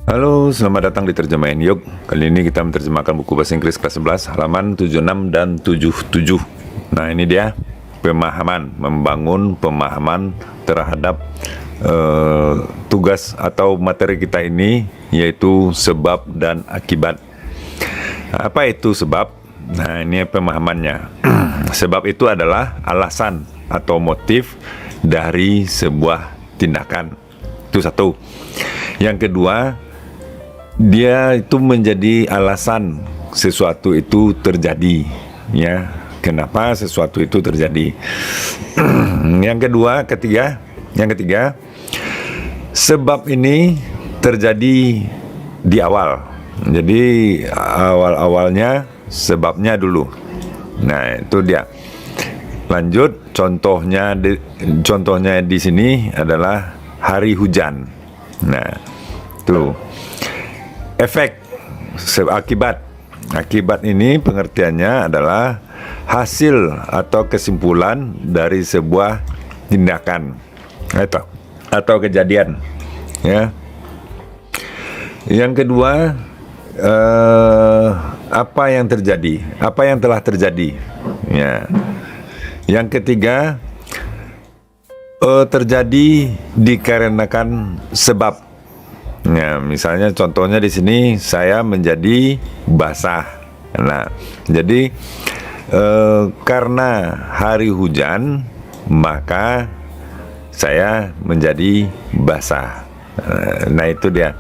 Halo, selamat datang di Terjemahin Yuk. Kali ini kita menerjemahkan buku bahasa Inggris kelas 11 halaman 76 dan 77. Nah, ini dia membangun pemahaman terhadap tugas atau materi kita ini, yaitu sebab dan akibat. Apa itu sebab? Nah, ini pemahamannya. Sebab itu adalah alasan atau motif dari sebuah tindakan. Itu satu. Yang kedua, dia itu menjadi alasan sesuatu itu terjadi, ya. Kenapa sesuatu itu terjadi? Yang ketiga, sebab ini terjadi di awal. Jadi awal-awalnya sebabnya dulu. Nah, itu dia. Lanjut, contohnya di sini adalah hari hujan. Nah, tuh. Efek, akibat ini pengertiannya adalah hasil atau kesimpulan dari sebuah tindakan atau kejadian, ya. Yang kedua, apa yang telah terjadi, ya. Yang ketiga, terjadi dikarenakan sebab. Ya, misalnya contohnya di sini saya menjadi basah. Nah, jadi karena hari hujan maka saya menjadi basah. Nah, itu dia.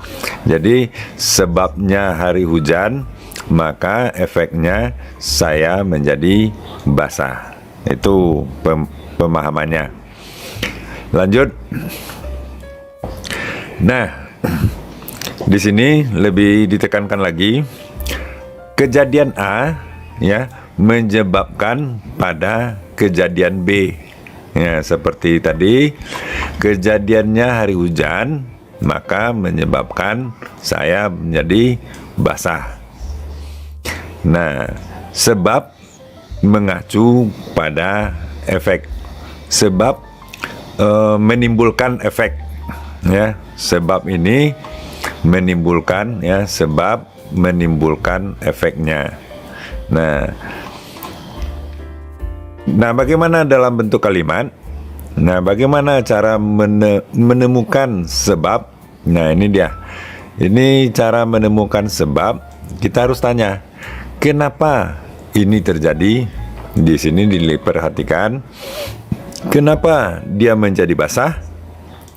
Jadi sebabnya hari hujan, maka efeknya saya menjadi basah. Itu pemahamannya. Lanjut. Nah, di sini lebih ditekankan lagi, kejadian A, ya, menyebabkan pada kejadian B. Ya, seperti tadi, kejadiannya hari hujan, maka menyebabkan saya menjadi basah. Nah, sebab mengacu pada efek. Sebab menimbulkan efek, ya. Sebab ini menimbulkan, ya, sebab menimbulkan efeknya. Nah, bagaimana dalam bentuk kalimat? Nah, bagaimana cara menemukan sebab? Nah, ini dia. Ini cara menemukan sebab. Kita harus tanya, kenapa ini terjadi? Di sini diperhatikan, kenapa dia menjadi basah?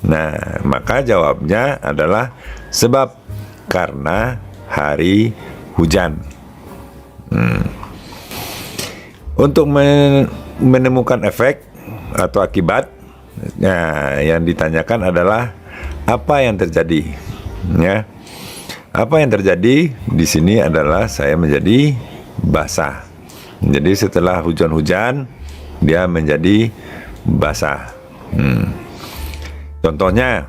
Nah, maka jawabnya adalah sebab karena hari hujan. Untuk menemukan efek atau akibat, nah, yang ditanyakan adalah apa yang terjadi, ya. Apa yang terjadi di sini adalah saya menjadi basah. Jadi setelah hujan-hujan dia menjadi basah. Contohnya,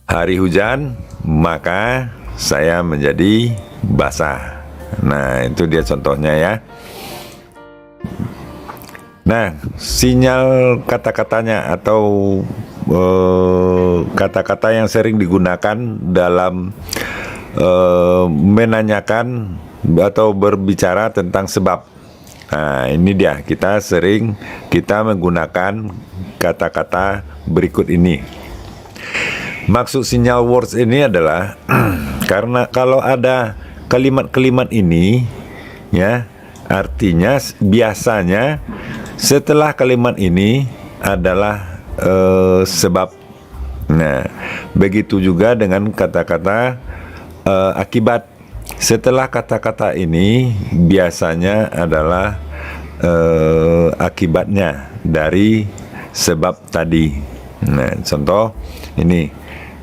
hari hujan, maka saya menjadi basah. Nah, itu dia contohnya, ya. Nah, sinyal kata-katanya atau kata-kata yang sering digunakan dalam menanyakan atau berbicara tentang sebab. Nah, ini dia, kita menggunakan kata-kata berikut ini. Maksud sinyal words ini adalah karena kalau ada kalimat-kalimat ini, ya, artinya biasanya setelah kalimat ini adalah sebab. Nah, begitu juga dengan kata-kata akibat. Setelah kata-kata ini biasanya adalah akibatnya dari sebab tadi. Nah, contoh ini,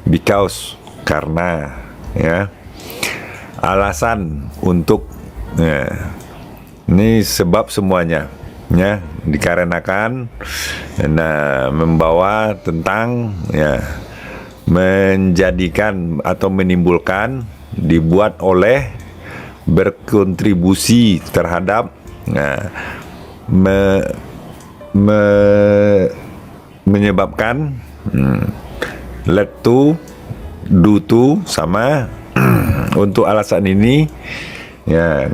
because, karena, ya. Alasan, untuk, ya. Ini sebab semuanya, ya, dikarenakan. Nah, membawa tentang, ya, menjadikan atau menimbulkan, dibuat oleh, berkontribusi terhadap, nah, menyebabkan, led to, due to sama untuk alasan ini ya,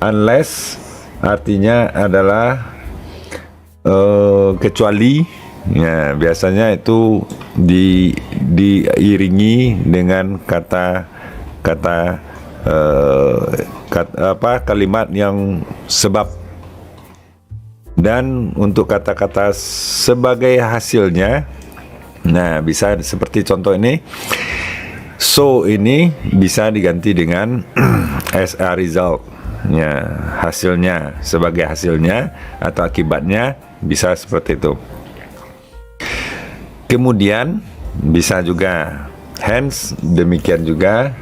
unless artinya adalah kecuali ya, biasanya itu diiringi dengan kalimat yang sebab. Dan untuk kata-kata sebagai hasilnya, nah bisa seperti contoh ini, so ini bisa diganti dengan as a result, ya, hasilnya, sebagai hasilnya atau akibatnya, bisa seperti itu. Kemudian bisa juga hence, demikian juga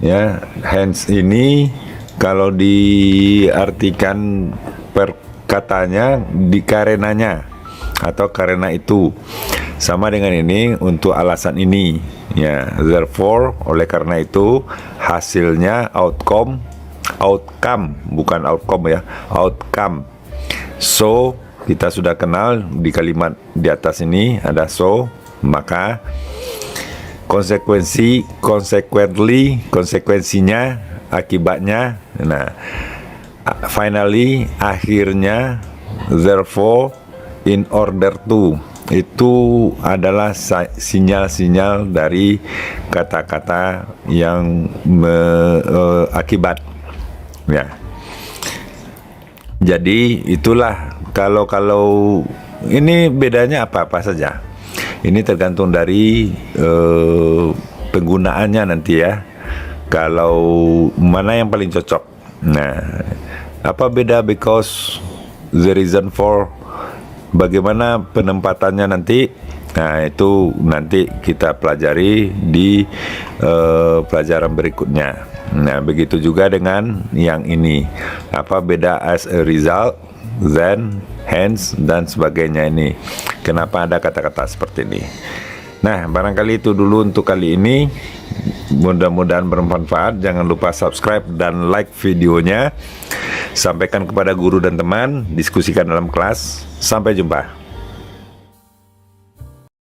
ya, hence ini kalau diartikan katanya dikarenanya atau karena itu, sama dengan ini untuk alasan ini ya, therefore, oleh karena itu, hasilnya, outcome bukan outcome ya, outcome. So kita sudah kenal di kalimat di atas ini ada so, maka konsekuensinya, akibatnya, nah finally, akhirnya, therefore, in order to, itu adalah sinyal-sinyal dari kata-kata yang akibat ya. Jadi itulah, kalau ini bedanya apa saja, ini tergantung dari penggunaannya nanti ya, kalau mana yang paling cocok. Nah, apa beda because, the reason for, bagaimana penempatannya nanti, nah itu nanti kita pelajari di pelajaran berikutnya. Nah begitu juga dengan yang ini, apa beda as a result, then, hence, dan sebagainya ini. Kenapa ada kata-kata seperti ini? Nah barangkali itu dulu untuk kali ini. Mudah-mudahan bermanfaat. Jangan lupa subscribe dan like videonya. Sampaikan kepada guru dan teman, diskusikan dalam kelas. Sampai jumpa.